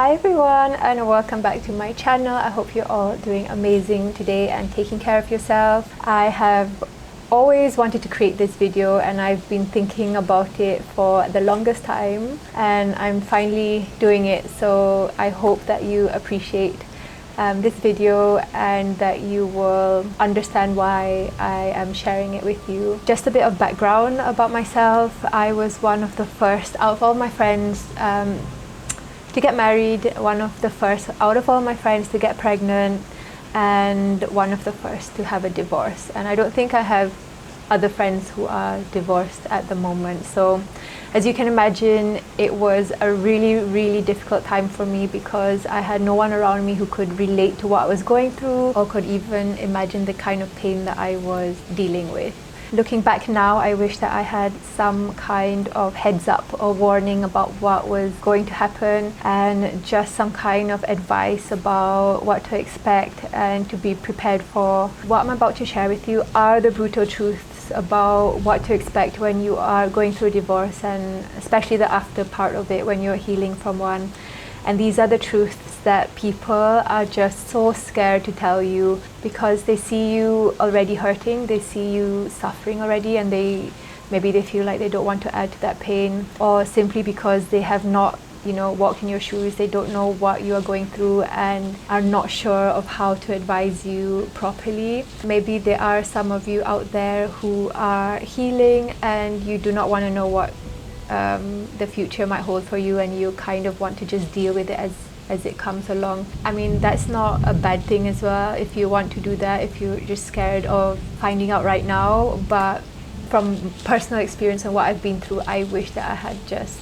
Hi everyone, and welcome back to my channel. I hope you're all doing amazing today and taking care of yourself. I have always wanted to create this video and I've been thinking about it for the longest time, and I'm finally doing it. So I hope that you appreciate this video and that you will understand why I am sharing it with you. Just a bit of background about myself. I was one of the first out of all my friends to get married, one of the first out of all my friends to get pregnant, and one of the first to have a divorce. And I don't think I have other friends who are divorced at the moment. So as you can imagine, it was a really difficult time for me because I had no one around me who could relate to what I was going through or could even imagine the kind of pain that I was dealing with. Looking back now, I wish that I had some kind of heads up or warning about what was going to happen and just some kind of advice about what to expect and to be prepared for. What I'm about to share with you are the brutal truths about what to expect when you are going through a divorce, and especially the after part of it when you're healing from one. And these are the truths that people are just so scared to tell you because they see you already hurting, they see you suffering already, and maybe they feel like they don't want to add to that pain, or simply because they have not walked in your shoes. They don't know what you are going through and are not sure of how to advise you properly. Maybe there are some of you out there who are healing and you do not want to know what the future might hold for you, and you kind of want to just deal with it as it comes along. I mean, that's not a bad thing as well if you want to do that, if you're just scared of finding out right now. But from personal experience and what I've been through, I wish that I had just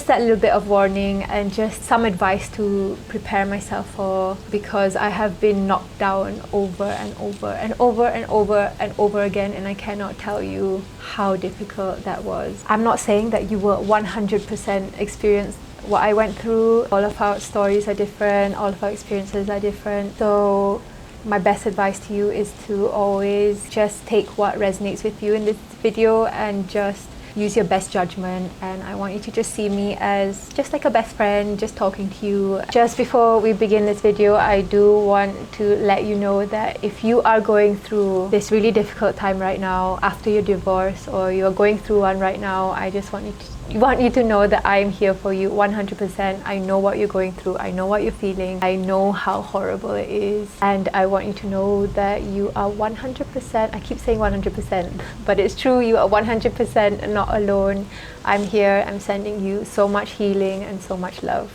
that little bit of warning and just some advice to prepare myself for, because I have been knocked down over and over and over and over and over again, and I cannot tell you how difficult that was. I'm not saying that you will 100% experience what I went through. All of our stories are different, all of our experiences are different. So my best advice to you is to always just take what resonates with you in this video and just use your best judgment. And I want you to just see me as just like a best friend, just talking to you. Just before we begin this video, I do want to let you know that if you are going through this really difficult time right now after your divorce, or you're going through one right now, I just want you to know that I am here for you 100%. I know what you're going through, I know what you're feeling, I know how horrible it is, and I want you to know that you are 100%, I keep saying 100%, but it's true, you are 100% not alone. I'm here, I'm sending you so much healing and so much love.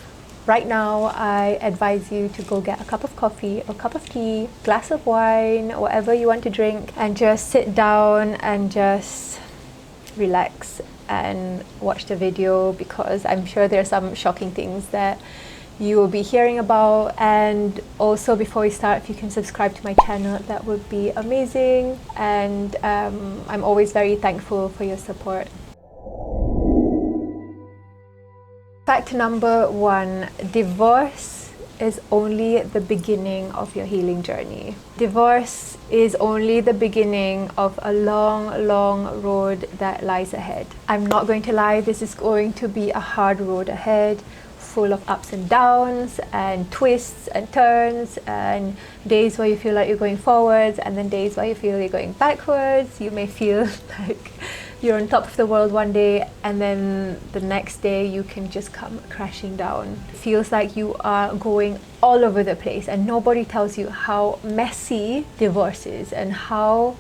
Right now, I advise you to go get a cup of coffee, a cup of tea, glass of wine, whatever you want to drink, and just sit down and just relax and watch the video, because I'm sure there are some shocking things that you will be hearing about. And also, before we start, if you can subscribe to my channel, that would be amazing. And I'm always very thankful for your support. Fact number one: divorce is only the beginning of your healing journey. Divorce is only the beginning of a long road that lies ahead. I'm not going to lie, this is going to be a hard road ahead, full of ups and downs and twists and turns, and days where you feel like you're going forwards and then days where you feel you're going backwards. You may feel like you're on top of the world one day, and then the next day you can just come crashing down. It feels like you are going all over the place, and nobody tells you how messy divorce is and how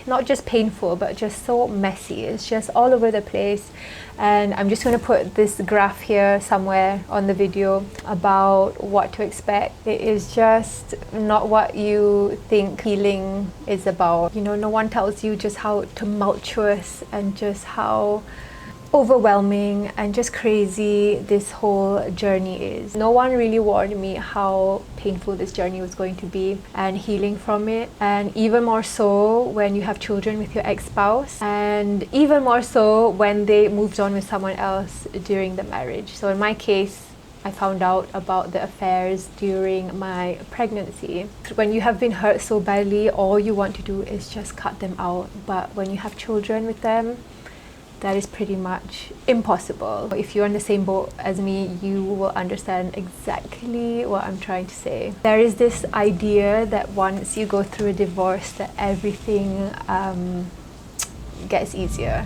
not just painful but just so messy. It's just all over the place. And I'm just going to put this graph here somewhere on the video about what to expect. It is just not what you think healing is about. No one tells you just how tumultuous and just how overwhelming and just crazy this whole journey is. No one really warned me how painful this journey was going to be and healing from it, and even more so when you have children with your ex-spouse, and even more so when they moved on with someone else during the marriage. So in my case, I found out about the affairs during my pregnancy. When you have been hurt so badly, all you want to do is just cut them out. But when you have children with them, that is pretty much impossible. If you're on the same boat as me, you will understand exactly what I'm trying to say. There is this idea that once you go through a divorce, that everything gets easier,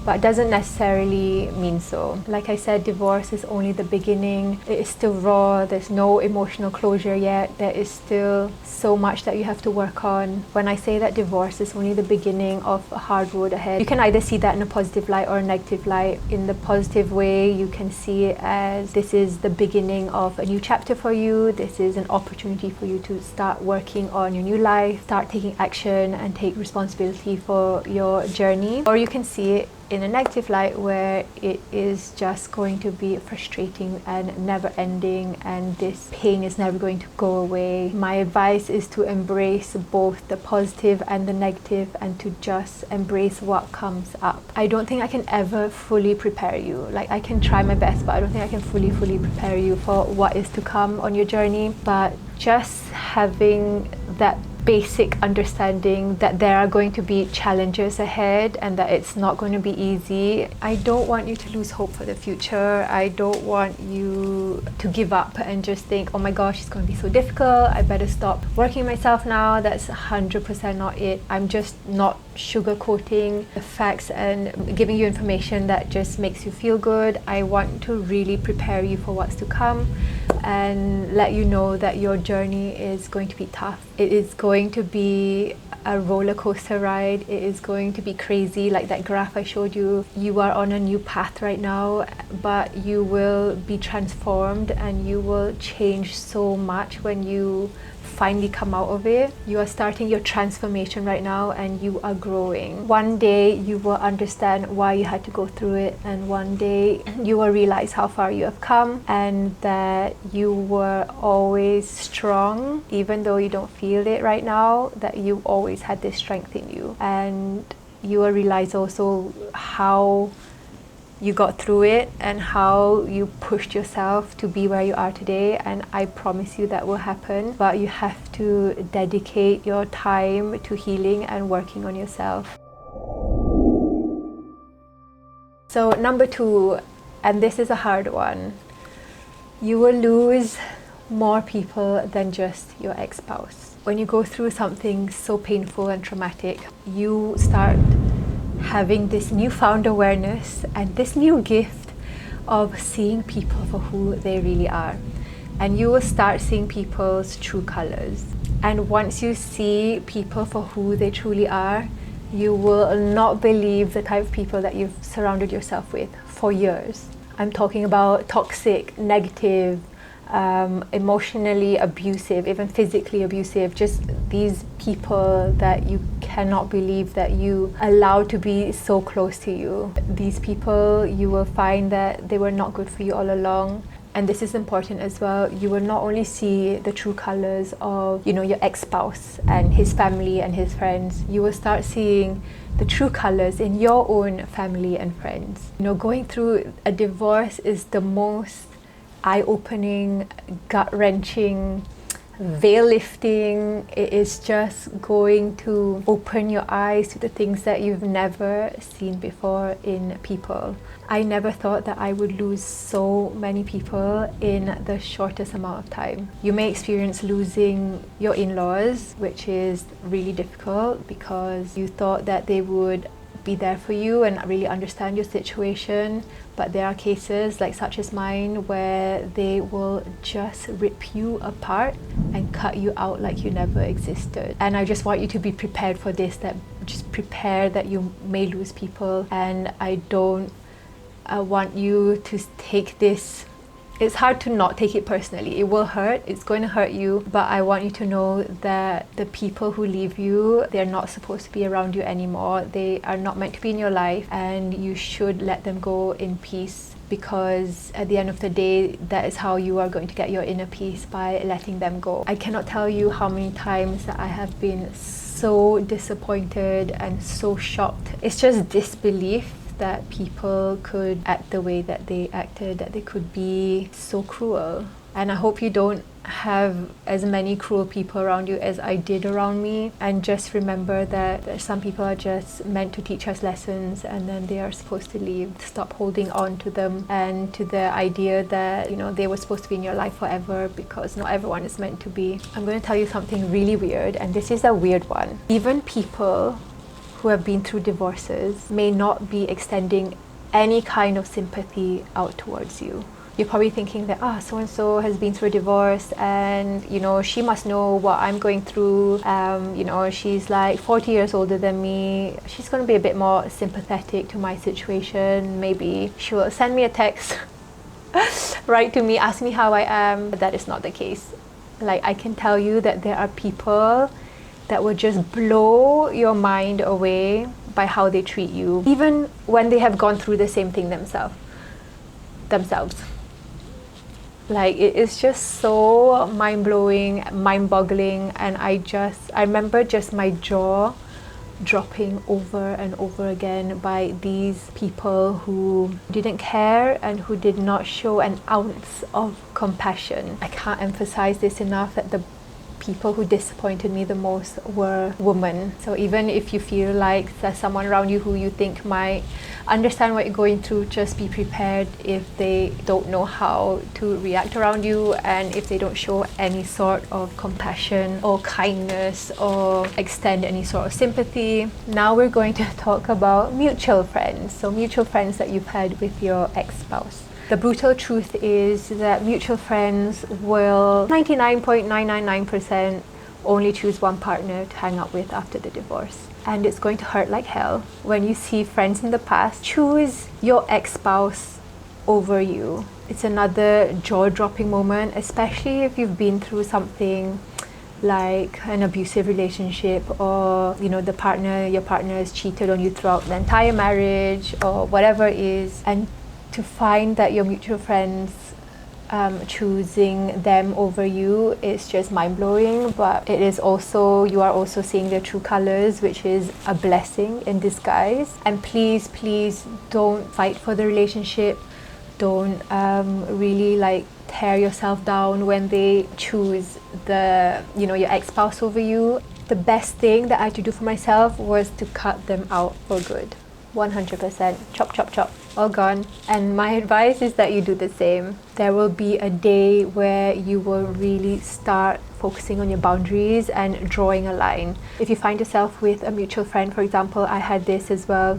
but it doesn't necessarily mean so. Like I said, divorce is only the beginning. It is still raw. There's no emotional closure yet. There is still so much that you have to work on. When I say that divorce is only the beginning of a hard road ahead, you can either see that in a positive light or a negative light. In the positive way, you can see it as this is the beginning of a new chapter for you. This is an opportunity for you to start working on your new life, start taking action and take responsibility for your journey. Or you can see it in a negative light, where it is just going to be frustrating and never ending, and this pain is never going to go away. My advice is to embrace both the positive and the negative, and to just embrace what comes up. I don't think I can ever fully prepare you. Like, I can try my best, but I don't think I can fully prepare you for what is to come on your journey. But just having that basic understanding that there are going to be challenges ahead and that it's not going to be easy. I don't want you to lose hope for the future. I don't want you to give up and just think, oh my gosh, it's going to be so difficult, I better stop working myself now. That's 100% not it. I'm just not sugarcoating the facts and giving you information that just makes you feel good. I want to really prepare you for what's to come and let you know that your journey is going to be tough. It is going to be a roller coaster ride. It is going to be crazy, like that graph I showed you. You are on a new path right now, but you will be transformed and you will change so much when you finally come out of it. You are starting your transformation right now and you are growing. One day you will understand why you had to go through it, and one day you will realize how far you have come and that you were always strong, even though you don't feel it right now, that you always had this strength in you. And you will realize also how you got through it and how you pushed yourself to be where you are today, and I promise you that will happen. But you have to dedicate your time to healing and working on yourself. So number 2, and this is a hard one, you will lose more people than just your ex-spouse. When you go through something so painful and traumatic, you start having this newfound awareness and this new gift of seeing people for who they really are. And you will start seeing people's true colors. And once you see people for who they truly are, you will not believe the type of people that you've surrounded yourself with for years. I'm talking about toxic, negative, emotionally abusive, even physically abusive, just these people that you cannot believe that you allowed to be so close to you. These people, you will find that they were not good for you all along. And this is important as well. You will not only see the true colors of, your ex-spouse and his family and his friends, you will start seeing the true colors in your own family and friends. Going through a divorce is the most eye-opening, gut-wrenching, veil-lifting. It is just going to open your eyes to the things that you've never seen before in people. I never thought that I would lose so many people in the shortest amount of time. You may experience losing your in-laws, which is really difficult because you thought that they would be there for you and really understand your situation, but there are cases like such as mine where they will just rip you apart and cut you out like you never existed. And I just want you to be prepared for this, that just prepare that you may lose people. And I want you to take this. It's hard to not take it personally. It will hurt, it's going to hurt you, but I want you to know that the people who leave you, they're not supposed to be around you anymore. They are not meant to be in your life, and you should let them go in peace, because at the end of the day, that is how you are going to get your inner peace, by letting them go. I cannot tell you how many times that I have been so disappointed and so shocked. It's just disbelief that people could act the way that they acted, that they could be so cruel. And I hope you don't have as many cruel people around you as I did around me. And just remember that some people are just meant to teach us lessons, and then they are supposed to leave. Stop holding on to them and to the idea that, you know, they were supposed to be in your life forever, because not everyone is meant to be. I'm going to tell you something really weird, and this is a weird one. Even people who have been through divorces may not be extending any kind of sympathy out towards you. You're probably thinking that, so-and-so has been through a divorce, and, you know, she must know what I'm going through. You know, she's like 40 years older than me. She's going to be a bit more sympathetic to my situation. Maybe she'll send me a text, write to me, ask me how I am. But that is not the case. Like, I can tell you that there are people that will just blow your mind away by how they treat you, even when they have gone through the same thing themselves. Like, it is just so mind-blowing, mind-boggling, and I remember just my jaw dropping over and over again by these people who didn't care and who did not show an ounce of compassion. I can't emphasize this enough, that the people who disappointed me the most were women. So even if you feel like there's someone around you who you think might understand what you're going through, just be prepared if they don't know how to react around you, and if they don't show any sort of compassion or kindness or extend any sort of sympathy. Now we're going to talk about mutual friends. So mutual friends that you've had with your ex-spouse. The brutal truth is that mutual friends will 99.999% only choose one partner to hang out with after the divorce. And it's going to hurt like hell when you see friends in the past choose your ex-spouse over you. It's another jaw-dropping moment, especially if you've been through something like an abusive relationship, or, you know, your partner has cheated on you throughout the entire marriage, or whatever it is. And to find that your mutual friends choosing them over you is just mind-blowing, but it is also, you are also seeing their true colors, which is a blessing in disguise. And please don't fight for the relationship. Don't really like tear yourself down when they choose your ex-spouse over you. The best thing that I had to do for myself was to cut them out for good. 100%. Chop, all gone. And my advice is that you do the same. There will be a day where you will really start focusing on your boundaries and drawing a line. If you find yourself with a mutual friend, for example, I had this as well,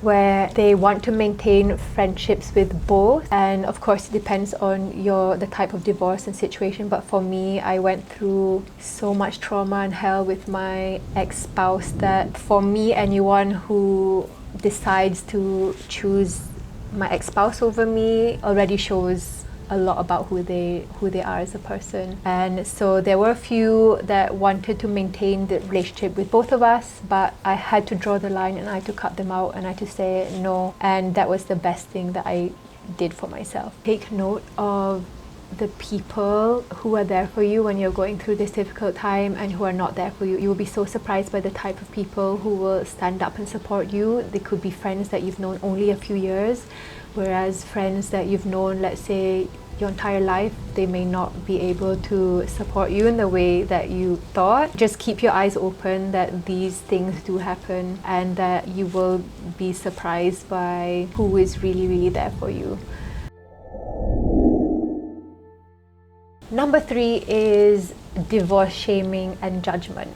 where they want to maintain friendships with both, and of course it depends on the type of divorce and situation. But for me, I went through so much trauma and hell with my ex-spouse that for me, anyone who decides to choose my ex-spouse over me already shows a lot about who they are as a person. And so there were a few that wanted to maintain the relationship with both of us, but I had to draw the line, and I had to cut them out, and I had to say no. And that was the best thing that I did for myself. Take note of the people who are there for you when you're going through this difficult time, and who are not there for you. You will be so surprised by the type of people who will stand up and support you. They could be friends that you've known only a few years, whereas friends that you've known, let's say, your entire life, they may not be able to support you in the way that you thought. Just keep your eyes open that these things do happen, and that you will be surprised by who is really there for you. Number 3 is divorce shaming and judgment.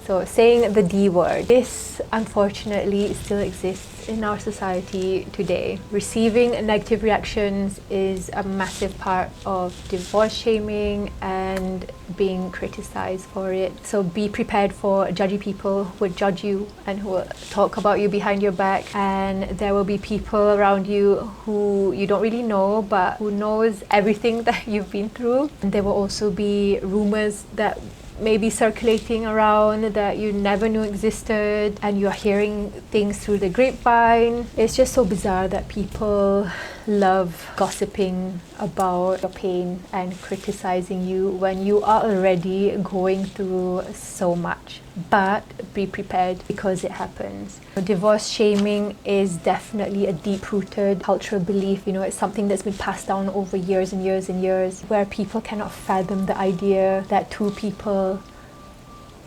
So saying the D word. This unfortunately still exists in our society today. Receiving negative reactions is a massive part of divorce shaming and being criticized for it. So be prepared for judgy people who will judge you and who will talk about you behind your back. And there will be people around you who you don't really know, but who knows everything that you've been through. And there will also be rumors that may be circulating around that you never knew existed, and you're hearing things through the grapevine. It's just so bizarre that people love gossiping about your pain and criticizing you when you are already going through so much. but be prepared because it happens. Divorce shaming is definitely a deep-rooted cultural belief. You know, it's something that's been passed down over years and years and years, where people cannot fathom the idea that two people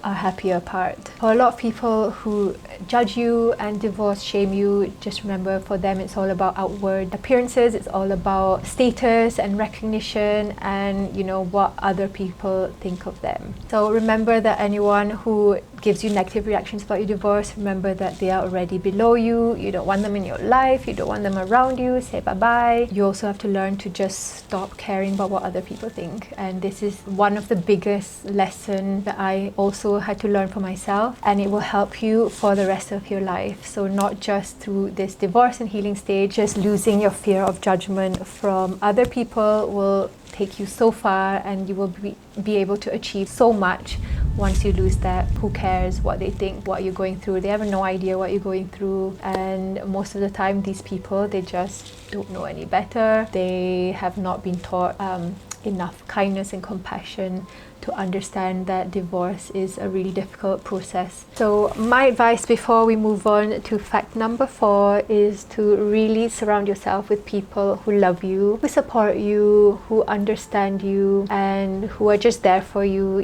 are happy apart. For a lot of people who judge you and divorce shame you, just remember, for them it's all about outward appearances, it's all about status and recognition and, you know, what other people think of them. So remember that anyone who gives you negative reactions about your divorce, remember that they are already below you. You don't want them in your life, you don't want them around you. Say bye-bye. You also have to learn to just stop caring about what other people think, and this is one of the biggest lessons that I also had to learn for myself, and it will help you for the rest of your life. So not just through this divorce and healing stage, just losing your fear of judgment from other people will take you so far, and you will be able to achieve so much once you lose that. Who cares what they think, what you're going through? They have no idea what you're going through, and most of the time these people, they just don't know any better. They have not been taught enough kindness and compassion to understand that divorce is a really difficult process. So my advice before we move on to fact number 4 is to really surround yourself with people who love you, who support you, who understand you, and who are just there for you.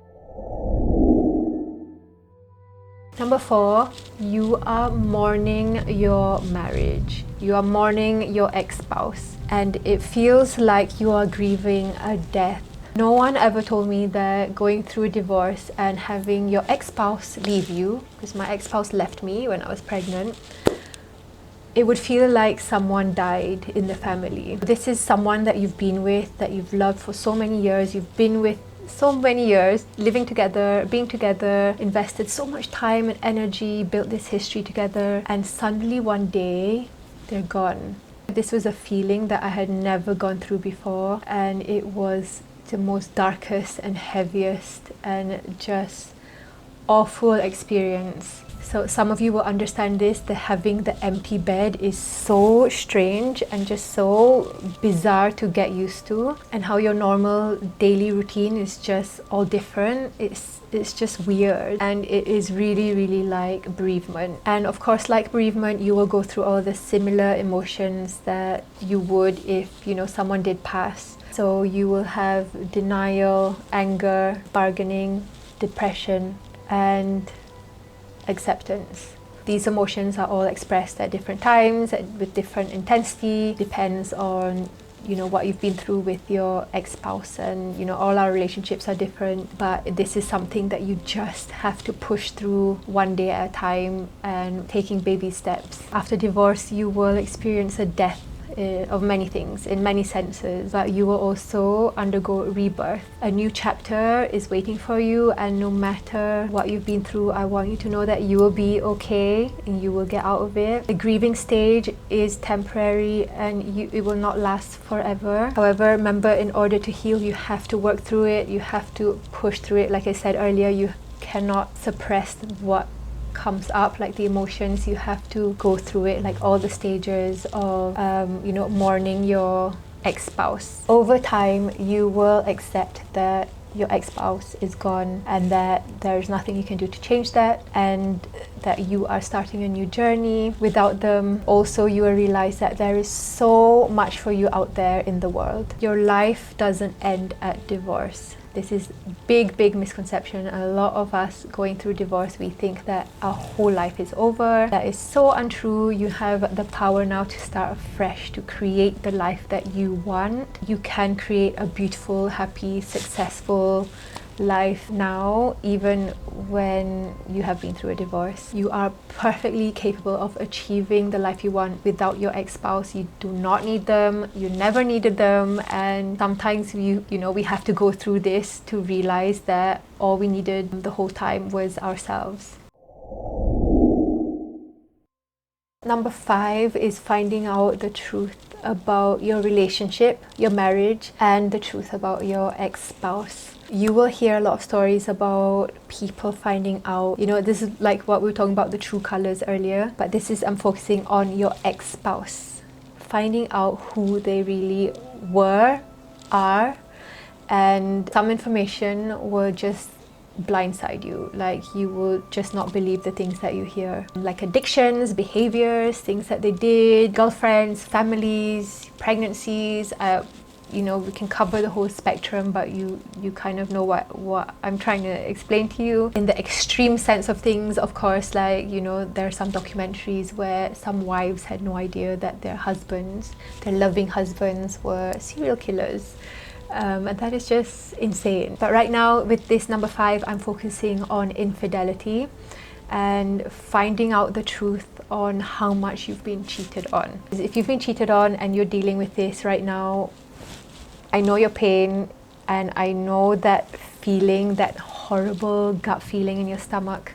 Number 4, you are mourning your marriage. You are mourning your ex-spouse, and it feels like you are grieving a death. No one ever told me that going through a divorce and having your ex-spouse leave you, because my ex-spouse left me when I was pregnant, it would feel like someone died in the family. This is someone that you've been with, that you've loved for so many years, you've been with so many years, living together, being together, invested so much time and energy, built this history together, and suddenly one day they're gone. This was a feeling that I had never gone through before, and it was the most darkest and heaviest and just awful experience. So some of you will understand this, that having the empty bed is so strange and just so bizarre to get used to, and how your normal daily routine is just all different. It's just weird, and it is really like bereavement. And of course, like bereavement, you will go through all the similar emotions that you would if, you know, someone did pass. So you will have denial, anger, bargaining, depression, and acceptance. These emotions are all expressed at different times, with different intensity, depends on, you know, what you've been through with your ex-spouse, and, you know, all our relationships are different, but this is something that you just have to push through one day at a time and taking baby steps. After divorce, you will experience a death of many things, in many senses, but you will also undergo rebirth. A new chapter is waiting for you, and no matter what you've been through, I want you to know that you will be okay and you will get out of it. The grieving stage is temporary, and it will not last forever. However, remember, in order to heal, you have to work through it, you have to push through it. Like I said earlier, you cannot suppress what comes up, like the emotions. You have to go through it, like all the stages of you know, mourning your ex-spouse. Over time, you will accept that your ex-spouse is gone, and that there's nothing you can do to change that, and that you are starting a new journey without them. Also, you will realize that there is so much for you out there in the world. Your life doesn't end at divorce. This is big misconception. A lot of us going through divorce, we think that our whole life is over. That is so untrue. You have the power now to start afresh, to create the life that you want. You can create a beautiful, happy, successful life now, even when you have been through a divorce. You are perfectly capable of achieving the life you want without your ex-spouse. You do not need them, you never needed them, and sometimes you know, we have to go through this to realize that all we needed the whole time was ourselves. Number 5 is finding out the truth about your relationship, your marriage, and the truth about your ex-spouse. You will hear a lot of stories about people finding out, you know, this is like what we were talking about, the true colors earlier, but this is, I'm focusing on your ex-spouse. Finding out who they really were, are, and some information will just blindside you. Like, you will just not believe the things that you hear, like addictions, behaviors, things that they did, girlfriends, families, pregnancies. You know, we can cover the whole spectrum, but you kind of know what I'm trying to explain to you. In the extreme sense of things, of course, like, you know, there are some documentaries where some wives had no idea that their husbands, their loving husbands, were serial killers. And that is just insane. But right now, with this number 5, I'm focusing on infidelity and finding out the truth on how much you've been cheated on. If you've been cheated on and you're dealing with this right now, I know your pain, and I know that feeling, that horrible gut feeling in your stomach,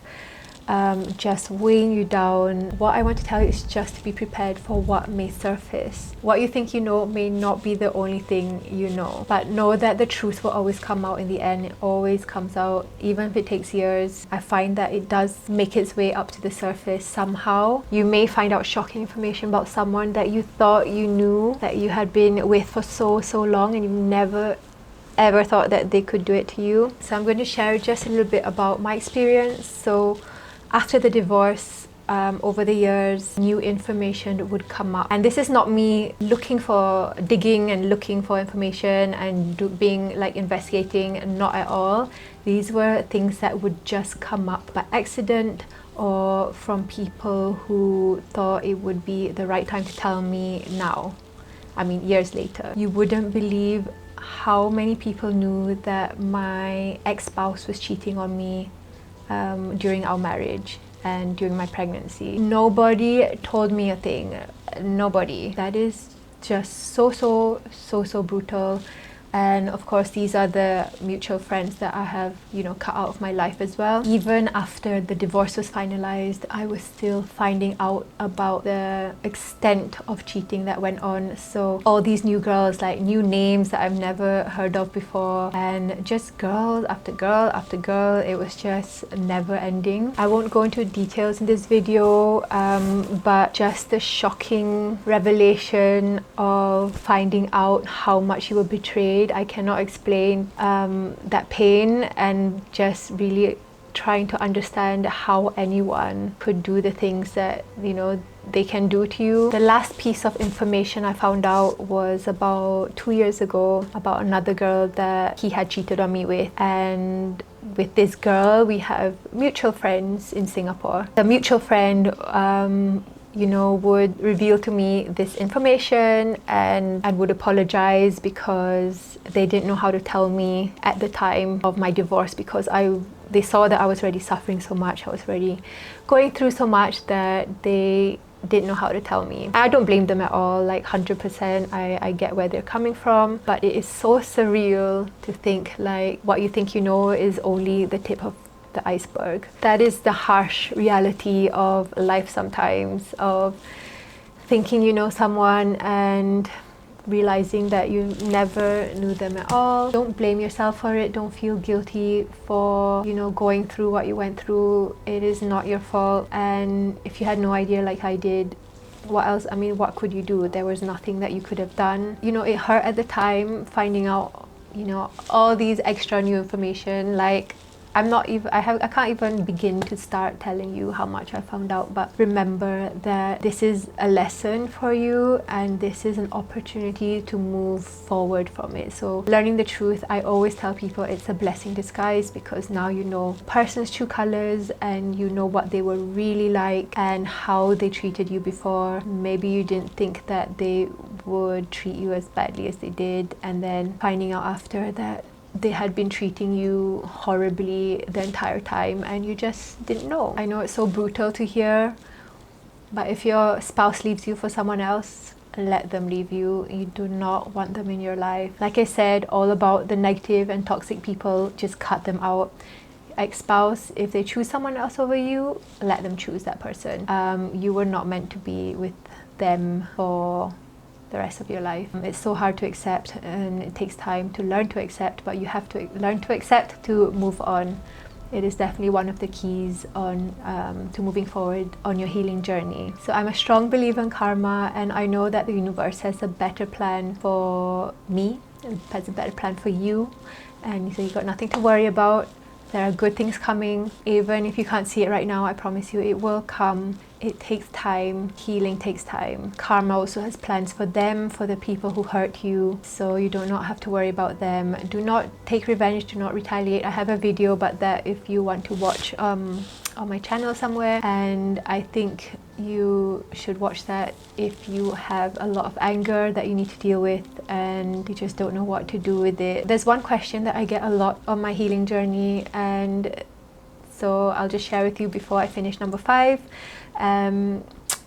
just weighing you down. What I want to tell you is just to be prepared for what may surface. What you think you know may not be the only thing you know, but know that the truth will always come out in the end. It always comes out, even if it takes years. I find that it does make its way up to the surface somehow. You may find out shocking information about someone that you thought you knew, that you had been with for so long, and you never ever thought that they could do it to you. So I'm going to share just a little bit about my experience. So after the divorce, over the years, new information would come up. And this is not me digging and looking for information and being like investigating, not at all. These were things that would just come up by accident or from people who thought it would be the right time to tell me now. I mean, years later. You wouldn't believe how many people knew that my ex-spouse was cheating on me during our marriage and during my pregnancy. Nobody told me a thing. Nobody. That is just so brutal. And of course, these are the mutual friends that I have, you know, cut out of my life as well. Even after the divorce was finalized, I was still finding out about the extent of cheating that went on. So all these new girls, like new names that I've never heard of before, and just girl after girl after girl. It was just never ending. I won't go into details in this video, but just the shocking revelation of finding out how much you were betrayed. I cannot explain that pain, and just really trying to understand how anyone could do the things that, you know, they can do to you. The last piece of information I found out was about 2 years ago, about another girl that he had cheated on me with. And with this girl, we have mutual friends in Singapore. The mutual friend you know, would reveal to me this information and would apologize because they didn't know how to tell me at the time of my divorce, because they saw that I was already suffering so much, I was already going through so much, that they didn't know how to tell me. I don't blame them at all, like 100%. I get where they're coming from, but it is so surreal to think like what you think you know is only the tip of the iceberg. That is the harsh reality of life sometimes, of thinking you know someone and realizing that you never knew them at all. Don't blame yourself for it. Don't feel guilty for, you know, going through what you went through. It is not your fault. And if you had no idea like I did, what else? I mean, what could you do? There was nothing that you could have done. You know, it hurt at the time finding out, you know, all these extra new information. Like, I can't even begin to start telling you how much I found out, but remember that this is a lesson for you, and this is an opportunity to move forward from it. So learning the truth, I always tell people it's a blessing disguised, because now you know a person's true colors, and you know what they were really like and how they treated you before. Maybe you didn't think that they would treat you as badly as they did, and then finding out after that they had been treating you horribly the entire time and you just didn't know. I know it's so brutal to hear, but if your spouse leaves you for someone else, let them leave you. You do not want them in your life. Like I said, all about the negative and toxic people, just cut them out. Ex-spouse, if they choose someone else over you, let them choose that person. You were not meant to be with them for the rest of your life. It's so hard to accept, and it takes time to learn to accept, but you have to learn to accept to move on. It is definitely one of the keys on to moving forward on your healing journey. So I'm a strong believer in karma, and I know that the universe has a better plan for me, it has a better plan for you, and so you got nothing to worry about. There are good things coming. Even if you can't see it right now, I promise you it will come. It takes time. Healing takes time. Karma also has plans for them, for the people who hurt you. So you do not have to worry about them. Do not take revenge. Do not retaliate. I have a video about that if you want to watch on my channel somewhere. And I think you should watch that if you have a lot of anger that you need to deal with and you just don't know what to do with it. There's one question that I get a lot on my healing journey, and so I'll just share with you before I finish number 5.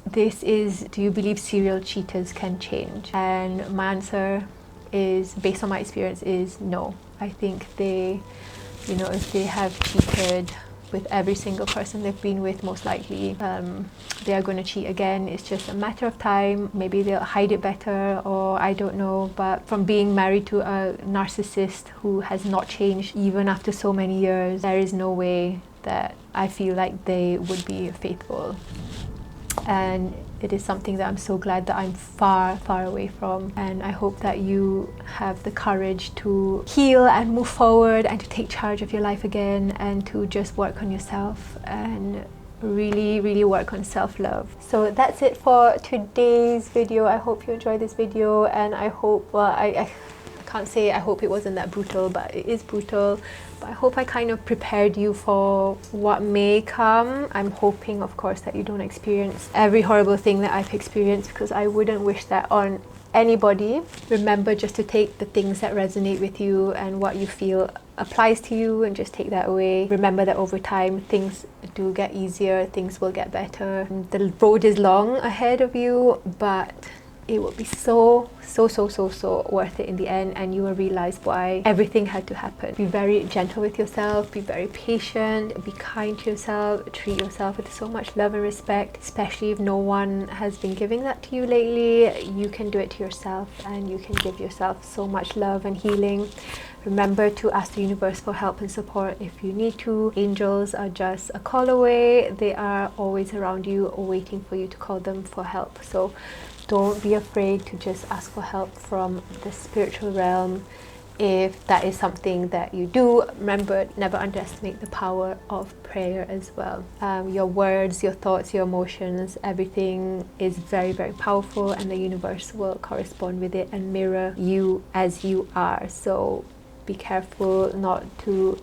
This is, do you believe serial cheaters can change? And my answer is, based on my experience, is no. I think they, you know, if they have cheated with every single person they've been with, most likely they are going to cheat again. It's just a matter of time. Maybe they'll hide it better, or I don't know. But from being married to a narcissist who has not changed even after so many years, there is no way that I feel like they would be faithful. And it is something that I'm so glad that I'm far, far away from. And I hope that you have the courage to heal and move forward and to take charge of your life again, and to just work on yourself and really, really work on self-love. So that's it for today's video. I hope you enjoyed this video, and I hope, well, I can't say I hope it wasn't that brutal, but it is brutal. But I hope I kind of prepared you for what may come. I'm hoping, of course, that you don't experience every horrible thing that I've experienced, because I wouldn't wish that on anybody. Remember just to take the things that resonate with you and what you feel applies to you, and just take that away. Remember that over time things do get easier, things will get better. The road is long ahead of you, but it will be so worth it in the end, and you will realize why everything had to happen. Be very gentle with yourself, be very patient, be kind to yourself, treat yourself with so much love and respect, especially if no one has been giving that to you lately. You can do it to yourself, and you can give yourself so much love and healing. Remember to ask the universe for help and support if you need to. Angels are just a call away. They are always around you, waiting for you to call them for help. So don't be afraid to just ask for help from the spiritual realm if that is something that you do. Remember, never underestimate the power of prayer as well. Your words, your thoughts, your emotions, everything is very, very powerful, and the universe will correspond with it and mirror you as you are. So be careful not to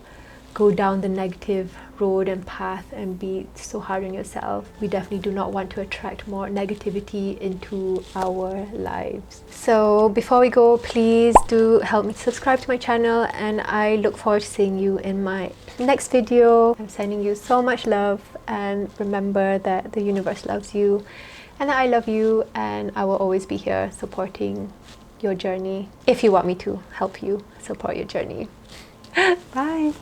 go down the negative road and path and be so hard on yourself. We definitely do not want to attract more negativity into our lives. So before we go, please do help me subscribe to my channel, and I look forward to seeing you in my next video. I'm sending you so much love, and remember that the universe loves you and that I love you, and I will always be here supporting your journey if you want me to help you support your journey. Bye.